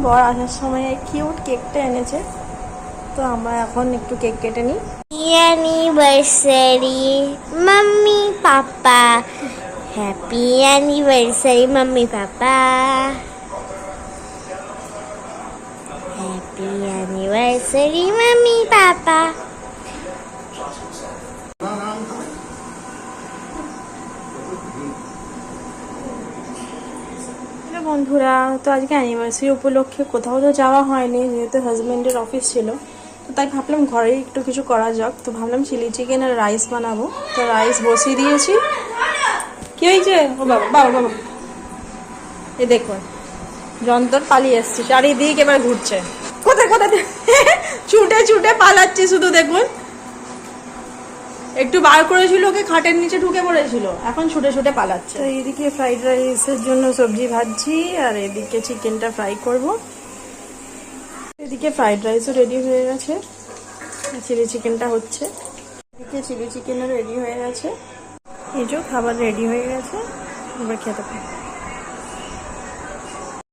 বর আসার সময় কিউট কেকটা এনেছে, তো আমরা এখন একটু কেক কেটে নিই। অ্যানিভার্সারি মাম্মি পাপা, হ্যাপি অ্যানিভার্সারি মাম্মি পাপা, হ্যাপি অ্যানিভার্সারি মাম্মি পাপা। বন্ধুরা, তো আজকে অ্যানিভার্সারি উপলক্ষে কোথাও তো যাওয়া হয়নি, যেহেতু হাজব্যান্ডের অফিস ছিল, তো তাই ভাবলাম ঘরেই একটু কিছু করা যাক। তো ভাবলাম চিলি চিকেন আর রাইস বানাবো, তো রাইস বসিয়ে দিয়েছি। কি হয়েছে? ও বাবা বাবা বাবা, এই দেখুন যন্তর পালিয়ে এসছে, চারিদিক এবার ঘুরছে। কোথায় কোথায় ছুটে ছুটে পালাচ্ছে শুধু, দেখুন একটু বার করেছিল, ওকে খাটের নিচে ঢুকে পড়েছিল, এখন ছুটে ছুটে পালাচ্ছে। তো এইদিকে ফ্রাইড রাইসের জন্য সবজি ভাজছি, আর এদিকে চিকেনটা ফ্রাই করব। এদিকে ফ্রাইড রাইসও রেডি হয়ে গেছে, চিলি চিকেনটা হচ্ছে। এদিকে চিলি চিকেনও রেডি হয়ে গেছে, এই যে খাবার রেডি হয়ে গেছে, এবার খেতে পারি।